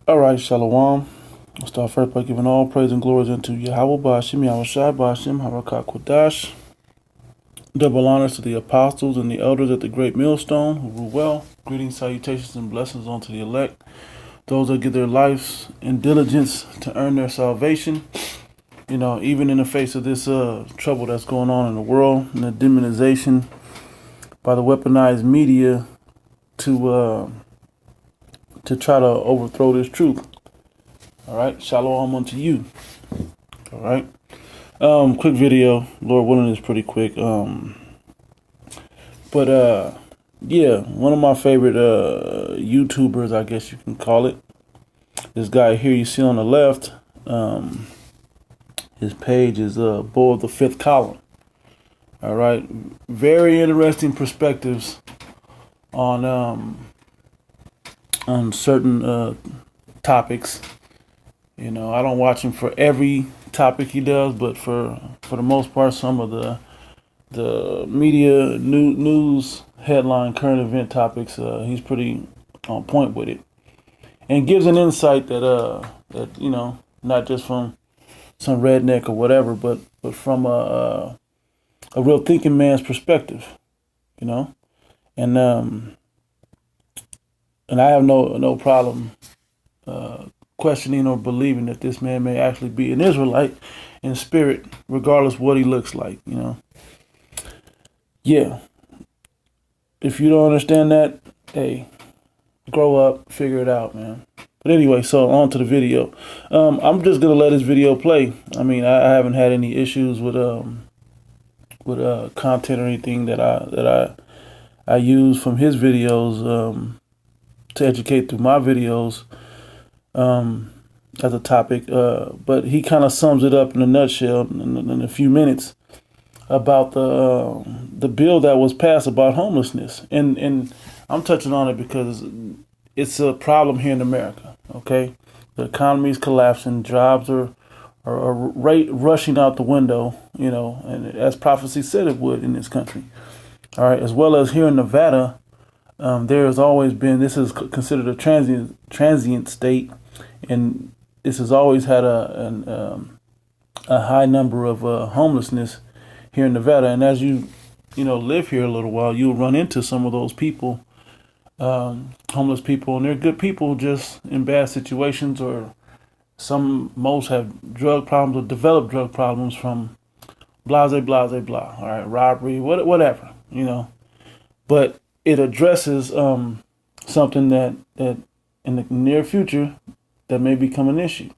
All right, Shalom. I'll start first by giving all praise and glories unto Yahweh Bashim, Yahweh Shai Bashim, Harakah Kodash. Double honors to the apostles and the elders at the great millstone who rule well. Greetings, salutations, and blessings unto the elect. Those that give their lives in diligence to earn their salvation. You know, even in the face of this trouble that's going on in the world and the demonization by the weaponized media to try to overthrow this truth. All right, shalom unto you. All right, quick video. Lord willing, is pretty quick. Yeah, one of my favorite YouTubers, I guess you can call it. This guy here you see on the left. His page is Bull of the Fifth Column. All right, very interesting perspectives on certain topics. You know, I don't watch him for every topic he does, but for the most part, some of the media news headline current event topics, he's pretty on point with it, and gives an insight that you know, not just from some redneck or whatever, but from a real thinking man's perspective, you know, and I have no problem questioning or believing that this man may actually be an Israelite in spirit, regardless of what he looks like, you know. Yeah. If you don't understand that, hey, grow up, figure it out, man. But anyway, so on to the video. I'm just gonna let this video play. I mean, I haven't had any issues with content or anything that I use from his videos to educate through my videos as a topic. But he kind of sums it up in a nutshell in a few minutes about the bill that was passed about homelessness, and I'm touching on it because it's a problem here in America. Okay, the economy is collapsing, jobs are rushing out the window, you know, and as prophecy said it would in this country. All right, as well as here in Nevada, there has always been, this is considered a transient state, and this has always had a high number of homelessness here in Nevada. And as you live here a little while, you'll run into some of those people, homeless people, and they're good people just in bad situations, or most have drug problems or develop drug problems from blah, all right, robbery, whatever, you know. But it addresses something that in the near future that may become an issue,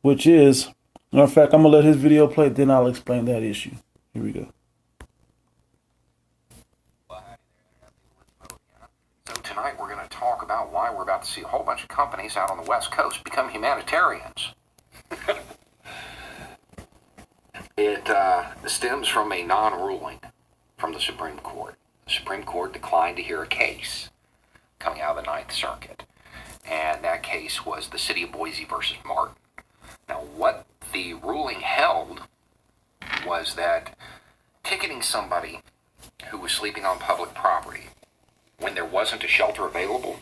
which is, matter of fact, I'm gonna let his video play, then I'll explain that issue. Here we go. So tonight we're going to talk about why we're about to see a whole bunch of companies out on the West Coast become humanitarians. It stems from a non-ruling from the Supreme Court. The Supreme Court declined to hear a case coming out of the Ninth Circuit, and that case was the City of Boise versus Martin. Now, what the ruling held was that ticketing somebody who was sleeping on public property when there wasn't a shelter available,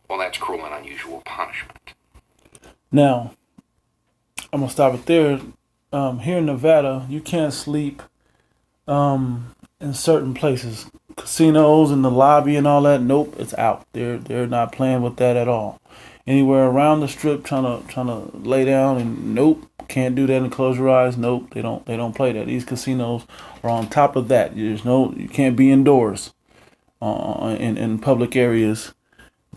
well, that's cruel and unusual punishment. Now, I'm going to stop it there. Here in Nevada, you can't sleep in certain places. Casinos and the lobby and all that, nope, it's out. They're not playing with that at all. Anywhere around the strip trying to lay down, and nope, can't do that and close your eyes. Nope, they don't play that. These casinos are on top of that. You can't be indoors in public areas.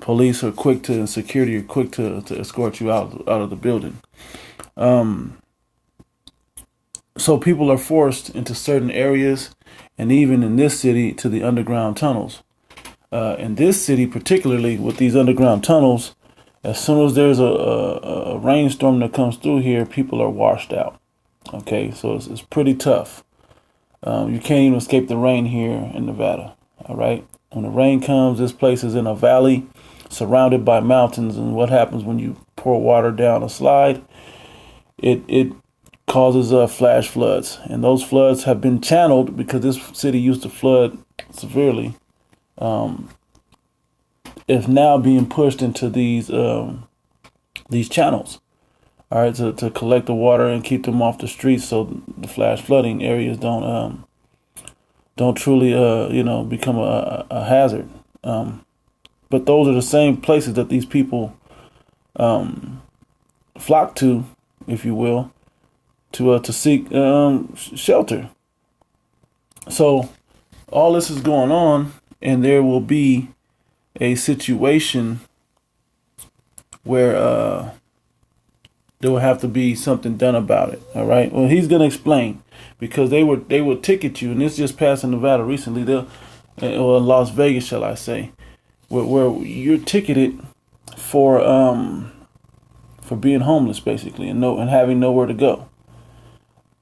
Police are quick to, and security are quick to escort you out of the building. So people are forced into certain areas, and even in this city, to the underground tunnels. In this city, particularly with these underground tunnels, as soon as there's a rainstorm that comes through here, people are washed out. Okay, so it's pretty tough. You can't even escape the rain here in Nevada. All right, when the rain comes, this place is in a valley surrounded by mountains, and what happens when you pour water down a slide? It causes flash floods, and those floods have been channeled because this city used to flood severely. It's now being pushed into these these channels, all right, to collect the water and keep them off the streets, so the flash flooding areas don't truly become a hazard. But those are the same places that these people flock to, if you will, to seek shelter. So all this is going on, and there will be a situation where there will have to be something done about it. All right. Well, he's going to explain, because they would ticket you, and this just passed in Nevada recently. Or Las Vegas, shall I say, where you're ticketed for being homeless, basically, and having nowhere to go.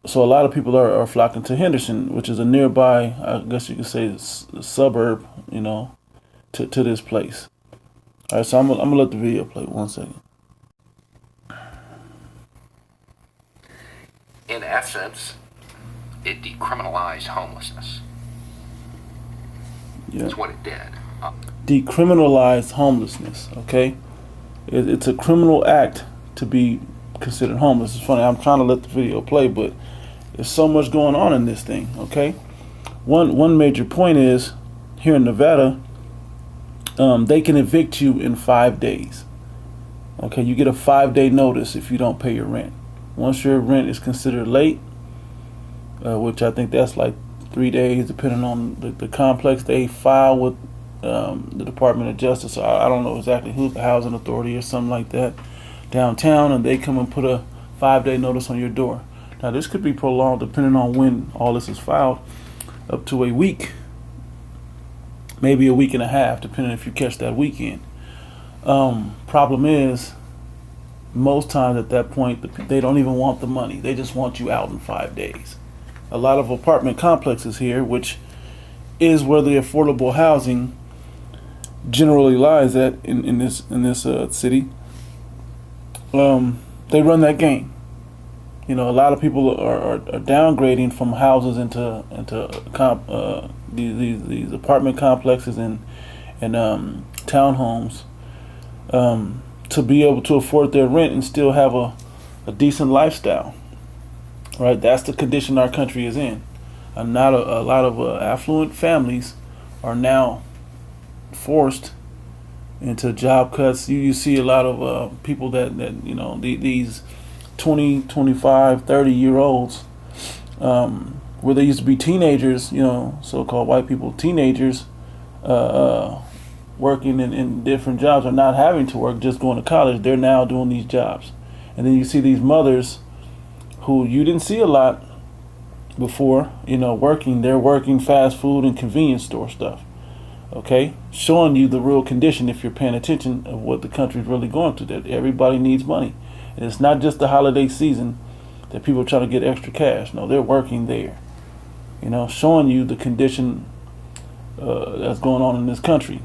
So a lot of people are flocking to Henderson, which is a nearby, I guess you could say, suburb, to this place. All right, so I'm gonna let the video play 1 second. In essence, it decriminalized homelessness. Yeah. That's what it did. Decriminalized homelessness. Okay, it's a criminal act to be considered homeless. It's funny. I'm trying to let the video play, but there's so much going on in this thing. Okay, one major point is here in Nevada, they can evict you in 5 days. Okay, you get a 5-day notice if you don't pay your rent. Once your rent is considered late, which I think that's like 3 days, depending on the complex, they file with the Department of Justice. I don't know exactly who's the housing authority or something like that downtown, and they come and put a 5-day notice on your door. Now, this could be prolonged depending on when all this is filed, up to a week, maybe a week and a half, depending if you catch that weekend. Problem is, most times at that point, they don't even want the money. They just want you out in 5 days. A lot of apartment complexes here, which is where the affordable housing generally lies at in this city. They run that game. A lot of people are downgrading from houses into these apartment complexes and townhomes to be able to afford their rent and still have a decent lifestyle. Right, that's the condition our country is in. And not a lot of affluent families are now forced into job cuts. You see a lot of people that these 20, 25, 30-year-olds, where they used to be teenagers, so-called white people, teenagers, working in different jobs, or not having to work, just going to college. They're now doing these jobs. And then you see these mothers who you didn't see a lot before, working. They're working fast food and convenience store stuff. Okay, showing you the real condition, if you're paying attention, of what the country's really going through. That everybody needs money, and it's not just the holiday season that people are trying to get extra cash. No, they're working there. Showing you the condition that's going on in this country.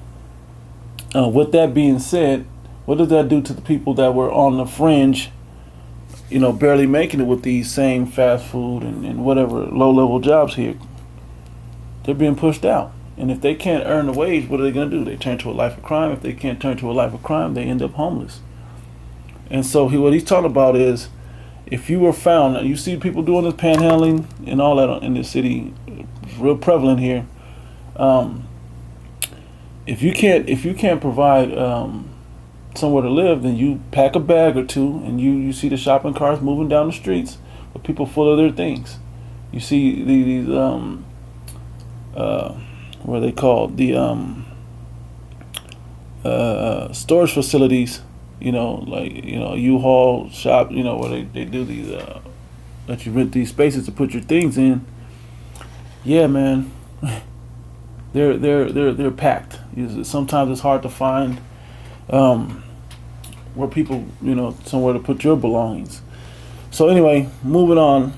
With that being said, what does that do to the people that were on the fringe, barely making it with these same fast food and whatever low-level jobs here? They're being pushed out. And if they can't earn a wage, what are they going to do? They turn to a life of crime. If they can't turn to a life of crime, they end up homeless. And so what he's talking about is, if you were found, you see people doing this panhandling and all that in this city, it's real prevalent here. If you can't provide somewhere to live, then you pack a bag or two, and you see the shopping carts moving down the streets with people full of their things. You see these what are they called? The storage facilities, U-Haul shop, where they do these let you rent these spaces to put your things in. Yeah, man. They're packed. Sometimes it's hard to find where people, somewhere to put your belongings. So anyway, moving on.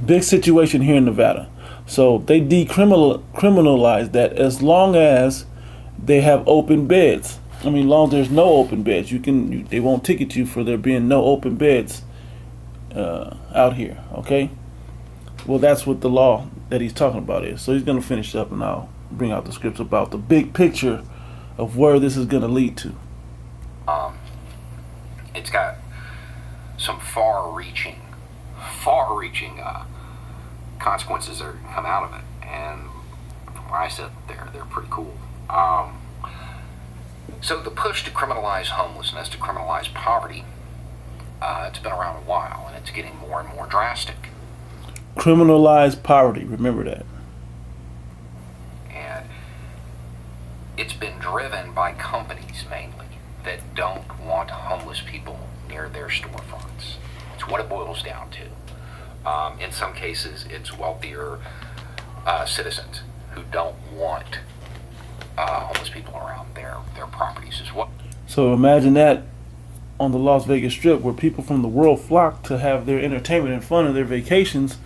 Big situation here in Nevada. So they decriminalize that as long as they have open beds. As long as there's no open beds, they won't ticket you for there being no open beds out here. Okay. Well, that's what the law that he's talking about is. So he's going to finish up, and I'll bring out the scripts about the big picture of where this is going to lead to. it's got some far-reaching consequences that come out of it. And from what I said, they're pretty cool. So the push to criminalize homelessness, to criminalize poverty, it's been around a while, and it's getting more and more drastic. Criminalize poverty. Remember that. And it's been driven by companies mainly that don't want homeless people near their storefronts. It's what it boils down to. In some cases, it's wealthier citizens who don't want homeless people around their properties as well. So imagine that on the Las Vegas Strip, where people from the world flock to have their entertainment and fun and their vacations.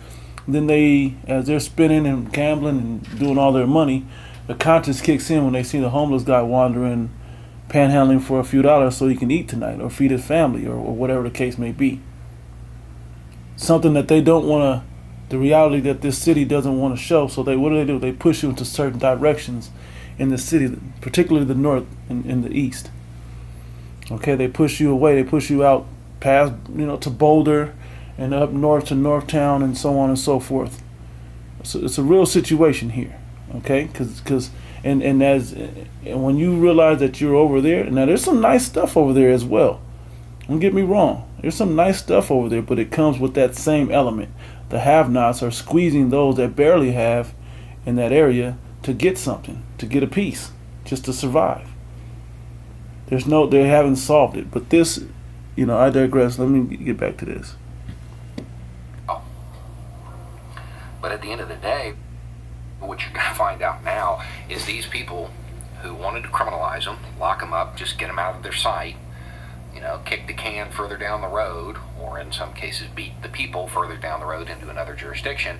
Then they, as they're spending and gambling and doing all their money, the conscience kicks in when they see the homeless guy wandering, panhandling for a few dollars so he can eat tonight or feed his family or whatever the case may be. Something that they don't want to, the reality that this city doesn't want to show. So what do? They push you into certain directions in the city, particularly the north and the east. Okay, they push you away. They push you out past, to Boulder and up north to Northtown and so on and so forth. So it's a real situation here. Okay, because when you realize that you're over there, now there's some nice stuff over there as well. Don't get me wrong. There's some nice stuff over there, but it comes with that same element. The have-nots are squeezing those that barely have in that area to get something, to get a piece, just to survive. They haven't solved it. But this, I digress. Let me get back to this. Oh. But at the end of the day, what you're going to find out now is these people who wanted to criminalize them, lock them up, just get them out of their sight, kick the can further down the road, or in some cases beat the people further down the road into another jurisdiction,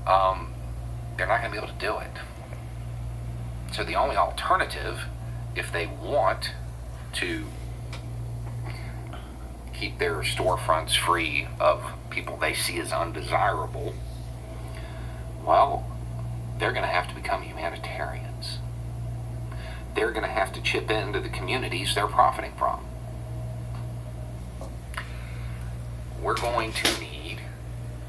they're not going to be able to do it. So the only alternative, if they want to keep their storefronts free of people they see as undesirable, well, they're going to have to become humanitarians. They're going to have to chip into the communities they're profiting from. We're going to need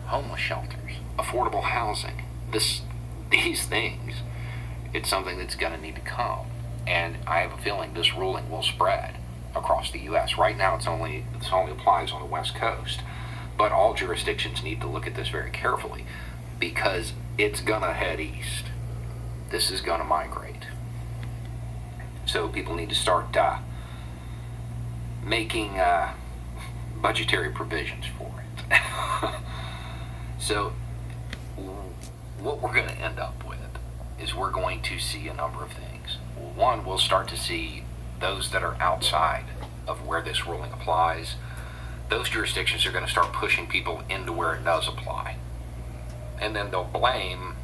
homeless shelters, affordable housing. These things, it's something that's going to need to come. And I have a feeling this ruling will spread across the U.S. Right now, it only applies on the West Coast. But all jurisdictions need to look at this very carefully, because it's going to head east. This is going to migrate. So people need to start making budgetary provisions for it. So what we're going to end up with is we're going to see a number of things. One, we'll start to see those that are outside of where this ruling applies. Those jurisdictions are going to start pushing people into where it does apply. And then they'll blame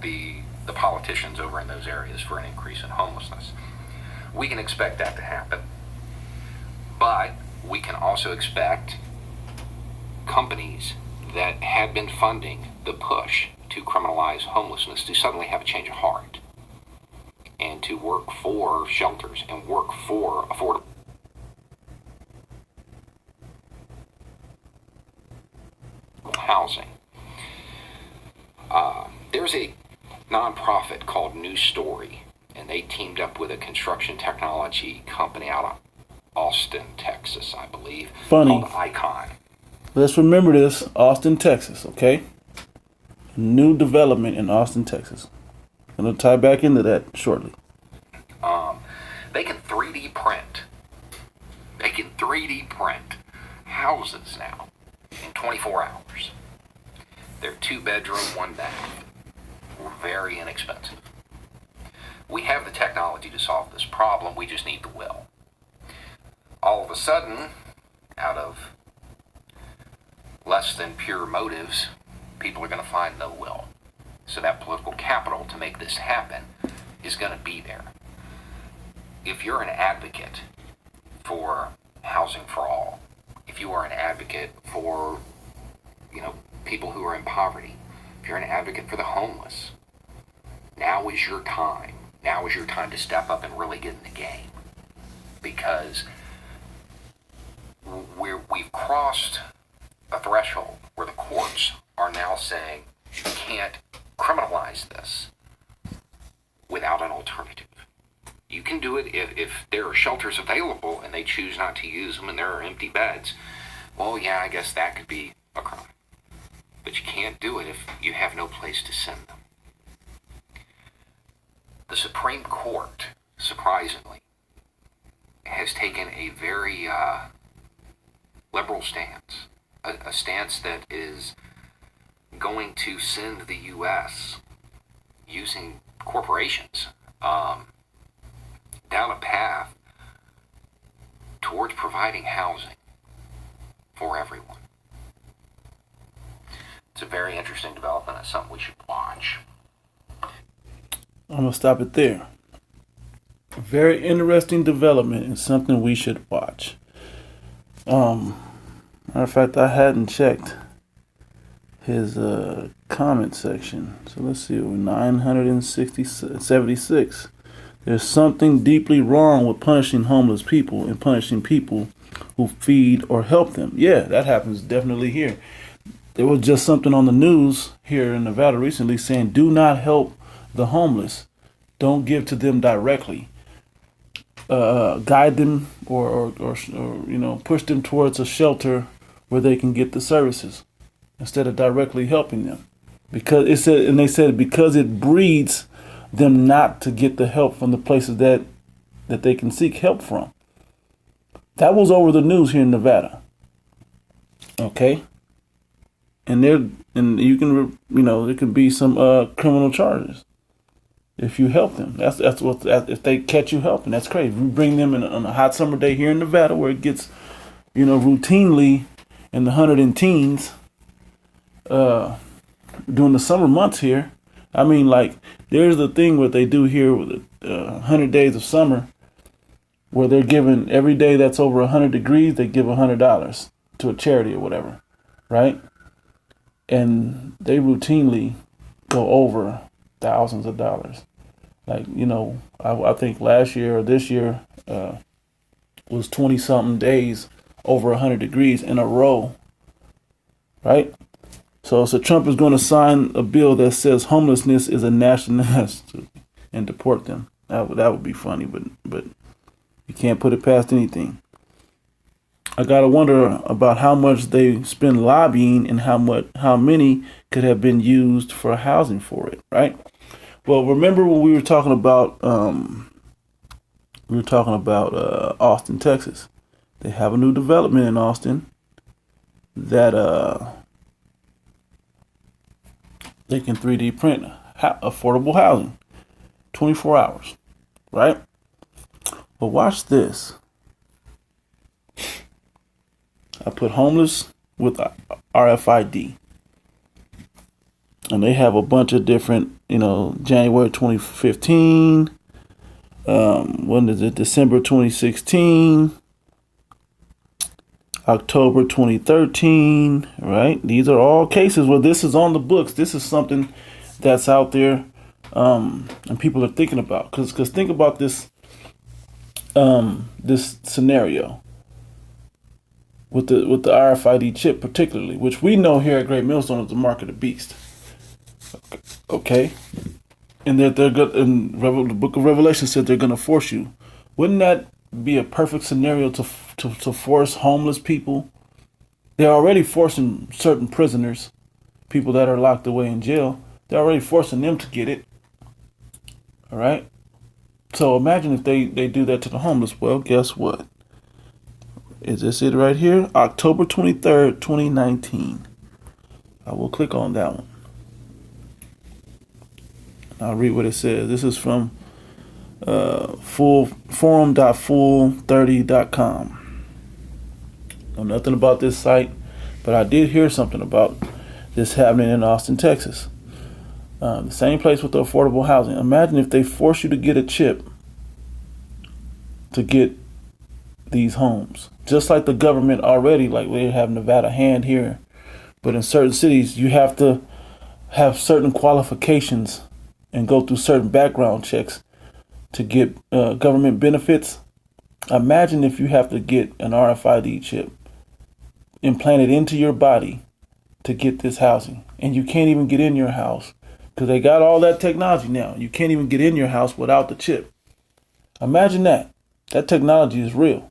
the politicians over in those areas for an increase in homelessness. We can expect that to happen. But we can also expect companies that had been funding the push to criminalize homelessness to suddenly have a change of heart and to work for shelters and work for affordable housing. There's a nonprofit called New Story, and they teamed up with a construction technology company out of Austin, Texas, I believe, called Icon. Let's remember this, Austin, Texas, okay? New development in Austin, Texas. I'm going to tie back into that shortly. They can 3D print. They can 3D print houses now in 24 hours. They're 2-bedroom, 1-bath. Very inexpensive. We have the technology to solve this problem. We just need the will. All of a sudden, out of less than pure motives, people are going to find no will. So that political capital to make this happen is going to be there. If you're an advocate for housing for all, if you are an advocate for, people who are in poverty, if you're an advocate for the homeless, now is your time. Now is your time to step up and really get in the game. Because we've crossed a threshold where the courts are now saying you can't criminalize this without an alternative. You can do it if there are shelters available and they choose not to use them and there are empty beds. Well, yeah, I guess that could be a crime. But you can't do it if you have no place to send them. The Supreme Court, surprisingly, has taken a very liberal stance, a stance that is going to send the U.S. using corporations down a path towards providing housing for everyone. It's a very interesting development. It's something we should watch. I'm going to stop it there. A very interesting development and something we should watch. Matter of fact, I hadn't checked his comment section. So let's see, 976. There's something deeply wrong with punishing homeless people and punishing people who feed or help them. Yeah, that happens definitely here. There was just something on the news here in Nevada recently saying, do not help the homeless. Don't give to them directly. Guide them or push them towards a shelter where they can get the services instead of directly helping them. Because they said because it breeds them not to get the help from the places that they can seek help from. That was over the news here in Nevada. Okay. And you can, there can be some criminal charges if you help them. That's if they catch you helping. That's crazy. If you bring them on a hot summer day here in Nevada where it gets, routinely in the 110s during the summer months here. I mean, like, there's the thing what they do here with 100 days of summer where they're giving every day that's over 100 degrees, they give $100 to a charity or whatever, right? And they routinely go over thousands of dollars. Like, I think last year or this year was 20 something days over 100 degrees in a row, right? So Trump is going to sign a bill that says homelessness is a national necessity and deport them. That would be funny, but you can't put it past anything. I gotta wonder about how much they spend lobbying and how many could have been used for housing for it, right? Well, remember when we were talking about Austin, Texas. They have a new development in Austin that they can 3D print affordable housing, 24 hours, right? But watch this. I put homeless with RFID. And they have a bunch of different, January 2015, when is it? December 2016, October 2013, right? These are all cases where this is on the books. This is something that's out there, and people are thinking about. Because think about this, this scenario with the RFID chip, particularly, which we know here at Great Millstone is the mark of the beast. Okay, and they're good. And the Book of Revelation said they're going to force you. Wouldn't that be a perfect scenario to force homeless people? They're already forcing certain prisoners, people that are locked away in jail. They're already forcing them to get it. All right. So imagine if they do that to the homeless. Well, guess what? Is this it right here? October 23rd, 2019. I will click on that one. I'll read what it says. This is from forum.full30.com. Know nothing about this site, but I did hear something about this happening in Austin, Texas. The same place with the affordable housing. Imagine if they force you to get a chip to get these homes. Just like the government already, like they have Nevada hand here. But in certain cities, you have to have certain qualifications and go through certain background checks to get government benefits. Imagine if you have to get an RFID chip implanted into your body to get this housing. And you can't even get in your house because they got all that technology now. You can't even get in your house without the chip. Imagine that. That technology is real.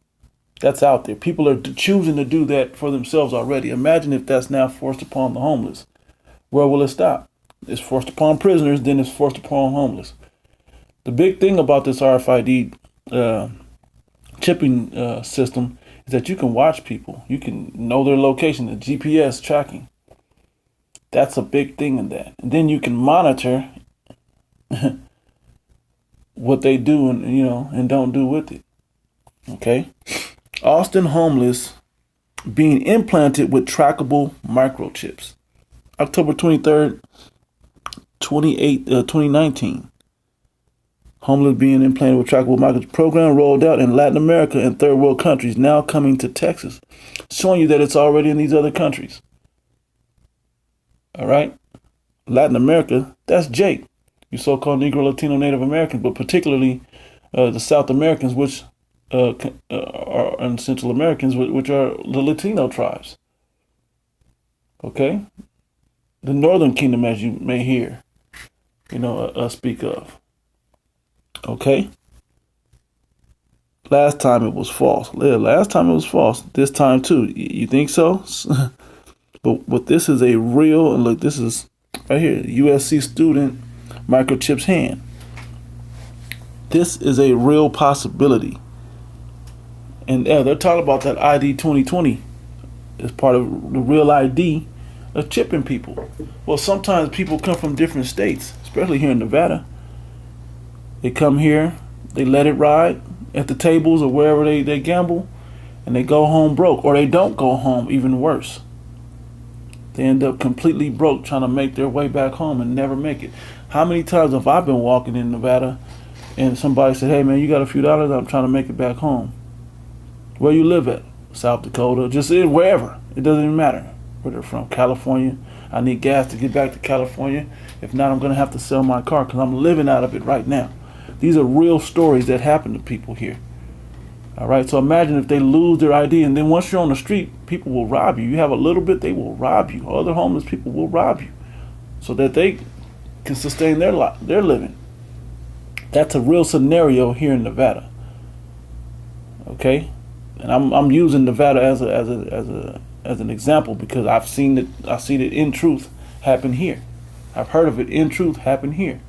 That's out there. People are choosing to do that for themselves already. Imagine if that's now forced upon the homeless. Where will it stop? It's forced upon prisoners, then it's forced upon homeless. The big thing about this RFID chipping system is that you can watch people. You can know their location, the GPS tracking. That's a big thing in that. And then you can monitor what they do and don't do with it. Okay? Austin homeless being implanted with trackable microchips. October 23rd, 2019. Homeless being implanted with trackable microchip program rolled out in Latin America and third world countries, now coming to Texas. Showing you that it's already in these other countries. All right? Latin America, that's Jake. You so-called Negro, Latino, Native Americans, but particularly the South Americans, which and Central Americans, which are the Latino tribes. Okay? The Northern Kingdom, as you may hear, speak of. Okay? Last time it was false. Last time it was false. This time too. You think so? But this is a real, and look, this is right here, USC student microchip's hand. This is a real possibility. And they're talking about that ID 2020 as part of the real ID of chipping people. Well, sometimes people come from different states, especially here in Nevada. They come here, they let it ride at the tables or wherever they gamble, and they go home broke, or they don't go home, even worse. They end up completely broke trying to make their way back home and never make it. How many times have I been walking in Nevada and somebody said, hey man, you got a few dollars? I'm trying to make it back home. Where you live at? South Dakota, just wherever. It doesn't even matter where they're from. California. I need gas to get back to California. If not, I'm going to have to sell my car because I'm living out of it right now. These are real stories that happen to people here. All right, so imagine if they lose their ID, and then once you're on the street, people will rob you. You have a little bit, they will rob you. Other homeless people will rob you so that they can sustain their living. That's a real scenario here in Nevada. Okay? And I'm using Nevada as an example because I've seen it in truth happen here. I've heard of it in truth happen here.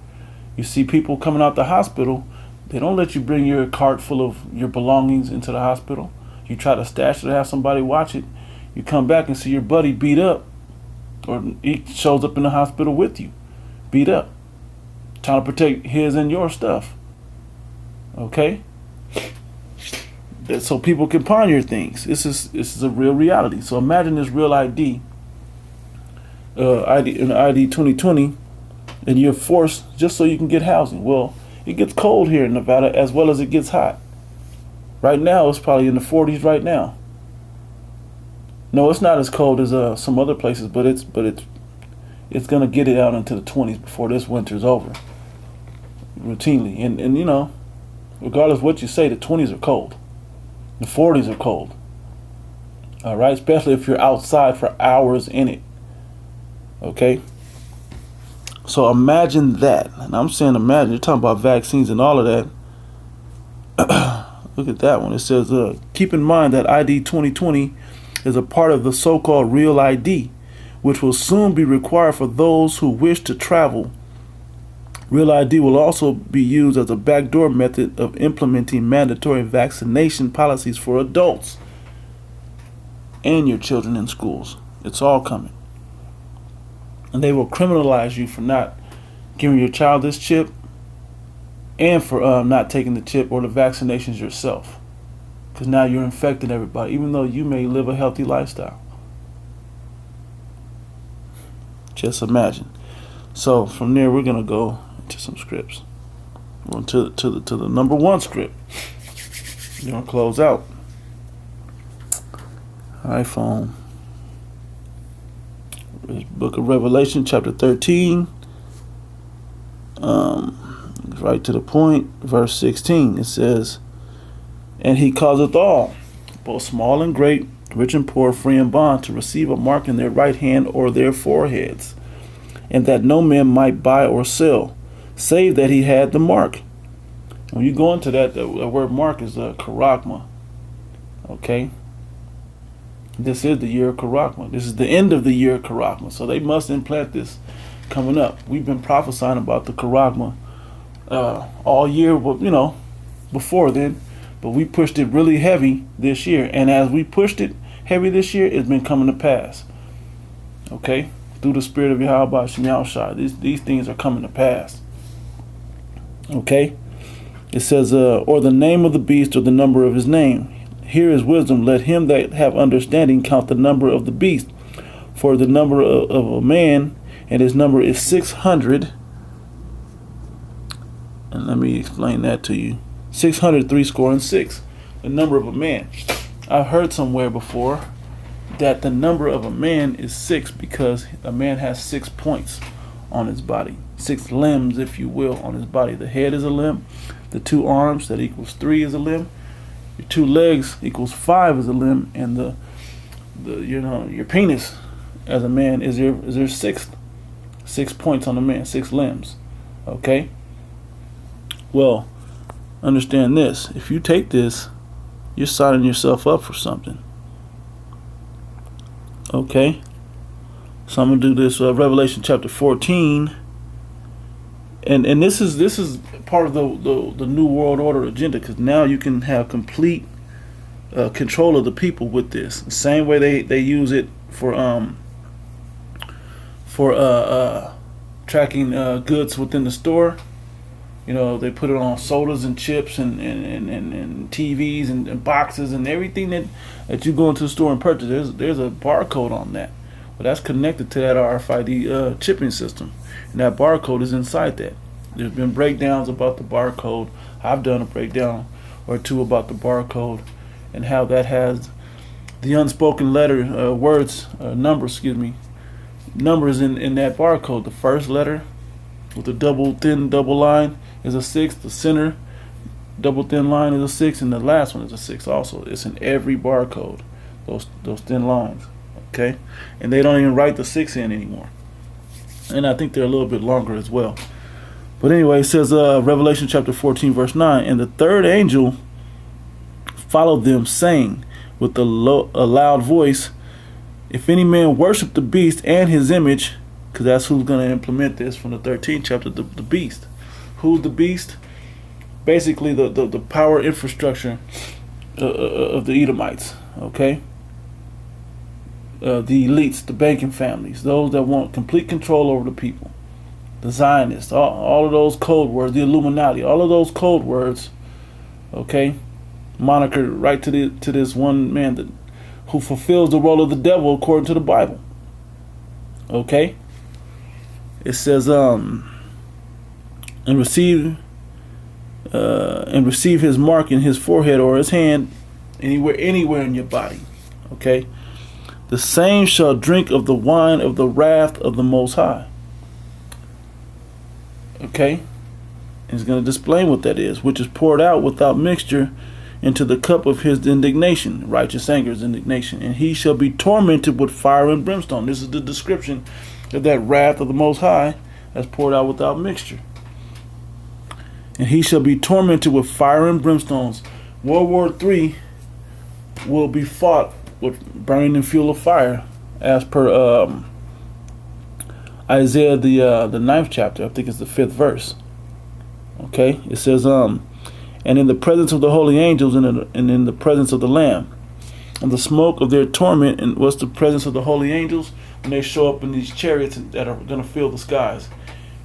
You see people coming out the hospital, they don't let you bring your cart full of your belongings into the hospital. You try to stash it or have somebody watch it. You come back and see your buddy beat up, or he shows up in the hospital with you, beat up, trying to protect his and your stuff. Okay? So people can pawn your things. This is a real reality. So imagine this real ID in ID 2020, and you're forced just so you can get housing. Well, it gets cold here in Nevada as well as it gets hot. Right now, it's probably in the 40s right now. No, it's not as cold as some other places, but it's gonna get it out into the 20s before this winter's over. Routinely, and regardless of what you say, the 20s are cold. The 40s are cold. All right, especially if you're outside for hours in it. Okay. So imagine that, and I'm saying imagine. You're talking about vaccines and all of that. Look at that one. It says, keep in mind that ID 2020 is a part of the so-called Real ID, which will soon be required for those who wish to travel. Real ID will also be used as a backdoor method of implementing mandatory vaccination policies for adults and your children in schools. It's all coming. And they will criminalize you for not giving your child this chip and for not taking the chip or the vaccinations yourself. Because now you're infecting everybody, even though you may live a healthy lifestyle. Just imagine. So from there, we're going to go into some scripts. We're to the number one script. We're going to close out. iPhone. Book of Revelation, chapter 13. Right to the point, verse 16. It says, and he causeth all, both small and great, rich and poor, free and bond, to receive a mark in their right hand or their foreheads, and that no man might buy or sell, save that he had the mark. When you go into that, the word mark is charagma. Okay? This is the year of charagma. This is the end of the year of charagma. So they must implant this coming up. We've been prophesying about the charagma all year, before then. But we pushed it really heavy this year. And as we pushed it heavy this year, it's been coming to pass. Okay? Through the spirit of Yahweh Shem Yahushua. These things are coming to pass. Okay? It says, or the name of the beast, or the number of his name. Here is wisdom. Let him that have understanding count the number of the beast. For the number of a man, and his number is 600. And let me explain that to you. 600 6. The number of a man. I've heard somewhere before that the number of a man is 6 because a man has 6 points on his body. 6 limbs, if you will, on his body. The head is a limb. The 2 arms, that equals 3, is a limb. Your 2 legs equals 5 is a limb, and your penis as a man is your 6th. 6 points on the man, 6 limbs. Okay? Well, understand this. If you take this, you're signing yourself up for something. Okay? So I'm gonna do this Revelation chapter 14. And this is part of the New World Order agenda, because now you can have complete control of the people with this. The same way they use it for tracking goods within the store. They put it on sodas and chips and TVs and boxes and everything that you go into the store and purchase. There's a barcode on that. Well, that's connected to that RFID chipping system. And that barcode is inside that. There's been breakdowns about the barcode. I've done a breakdown or two about the barcode and how that has the unspoken letter, numbers in that barcode. The first letter with the thin double line is a 6. The center double thin line is a 6, and the last one is a 6 also. It's in every barcode, those thin lines. Okay? And they don't even write the 6 in anymore. And I think they're a little bit longer as well. But anyway, it says Revelation chapter 14 verse 9, and the third angel followed them, saying with a loud voice, if any man worship the beast and his image, because that's who's going to implement this from the 13th chapter, the beast. Who's the beast? Basically the power infrastructure of the Edomites. Okay? The elites, the banking families, those that want complete control over the people, the Zionists, all of those code words, the Illuminati, all of those code words, okay, monikered right to this one man who fulfills the role of the devil according to the Bible. Okay, it says, and receive his mark in his forehead or his hand, anywhere in your body. Okay. The same shall drink of the wine of the wrath of the Most High. Okay? And he's going to explain what that is, which is poured out without mixture into the cup of his indignation, righteous anger's indignation. And he shall be tormented with fire and brimstone. This is the description of that wrath of the Most High that's poured out without mixture. And he shall be tormented with fire and brimstones. World War III will be fought with burning and fuel of fire, as per Isaiah the 9th chapter. I think it's the 5th verse. Okay, it says, and in the presence of the holy angels and in the presence of the Lamb, and the smoke of their torment. And what's the presence of the holy angels? When they show up in these chariots that are going to fill the skies,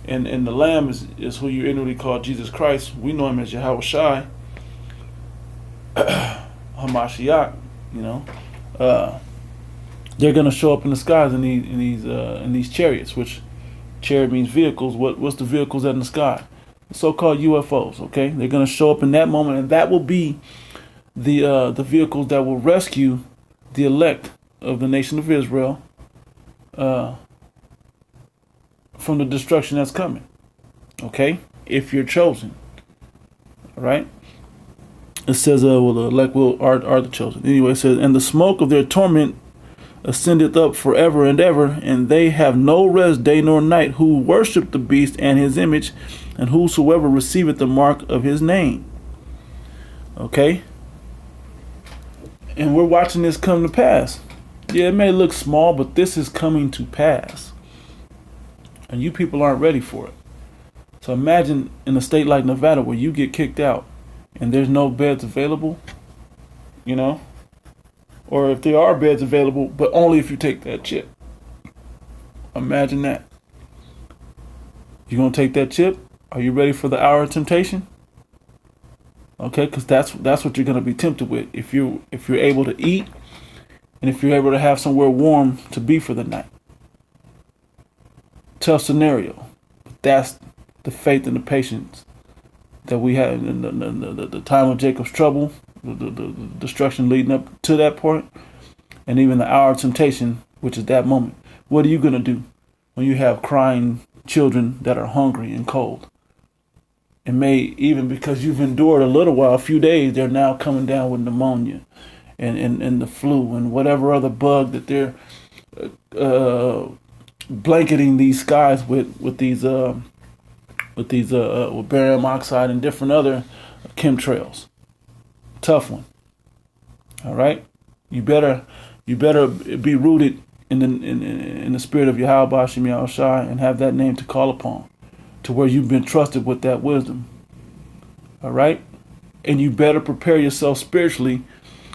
and the Lamb is who you inwardly call Jesus Christ. We know him as Yahweh Shai, Hamashiach. They're going to show up in the skies in these chariots, which chariot means vehicles. What's the vehicles in the sky? The so-called UFOs. Okay, they're going to show up in that moment, and that will be the vehicles that will rescue the elect of the nation of Israel from the destruction that's coming. Okay, if you're chosen. All right. It says, well, the elect are the chosen. Anyway, it says, and the smoke of their torment ascendeth up forever and ever, and they have no rest day nor night, who worship the beast and his image, and whosoever receiveth the mark of his name. Okay? And we're watching this come to pass. Yeah, it may look small, but this is coming to pass. And you people aren't ready for it. So imagine in a state like Nevada where you get kicked out and there's no beds available, you know? Or if there are beds available, but only if you take that chip. Imagine that. You gonna take that chip? Are you ready for the hour of temptation? Okay, because that's what you're gonna be tempted with if you're able to eat and if you're able to have somewhere warm to be for the night. Tough scenario, but that's the faith and the patience that we had in the time of Jacob's trouble, the destruction leading up to that point, and even the hour of temptation, which is that moment. What are you gonna do when you have crying children that are hungry and cold? It may, even because you've endured a little while, a few days, they're now coming down with pneumonia and the flu and whatever other bug that they're blanketing these skies with barium oxide and different other chemtrails. Tough one. All right, you better be rooted in the spirit of Yahweh Bashim Yahushai and have that name to call upon, to where you've been trusted with that wisdom. All right, and you better prepare yourself spiritually,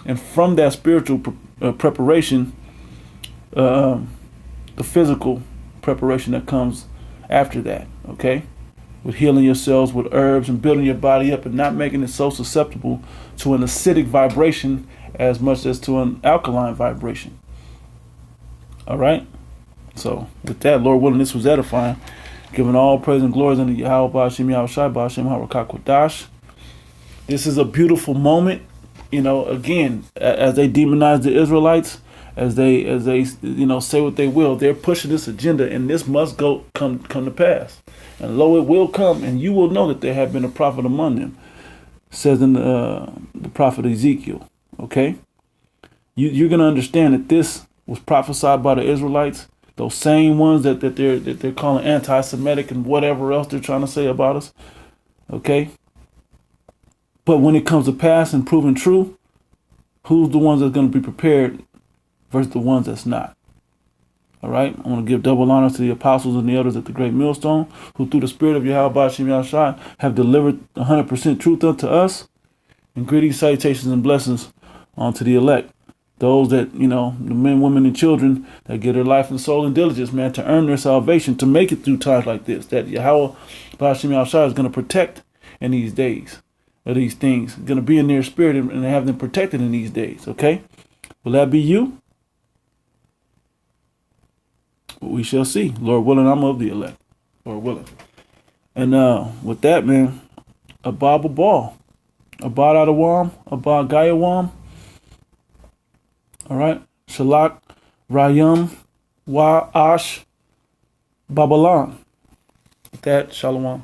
and from that spiritual preparation, the physical preparation that comes after that. Okay, with healing yourselves with herbs and building your body up and not making it so susceptible to an acidic vibration as much as to an alkaline vibration. All right. So with that, Lord willing, this was edifying. Giving all praise and glory unto Yahweh Ba'ashem Yahushai Ba'ashem Harakak. This is a beautiful moment. You know, again, as they demonize the Israelites, as they say what they will, they're pushing this agenda, and this must come to pass. And lo, it will come, and you will know that there have been a prophet among them, says in the prophet Ezekiel. Okay, you're gonna understand that this was prophesied by the Israelites, those same ones that they're calling anti-Semitic and whatever else they're trying to say about us. Okay, but when it comes to pass and proven true, who's the ones that's going to be prepared versus the ones that's not? All right, I want to give double honor to the apostles and the elders at the great millstone, who through the spirit of Yahweh Ba'ashem Yahushai have delivered 100% truth unto us. And greetings, salutations, and blessings unto the elect. Those that, the men, women, and children that give their life and soul and diligence, man, to earn their salvation, to make it through times like this, that Yahweh Ba'ashem Yahushai is going to protect in these days, or these things, going to be in their spirit and have them protected in these days, okay? Will that be you? We shall see. Lord willing, I'm of the elect. Lord willing. And with that, man, Abba Ball. Abad Adawam, Abad Gayawam. All right. Shalak Rayam Wa Ash Babalan. With that, Shalom.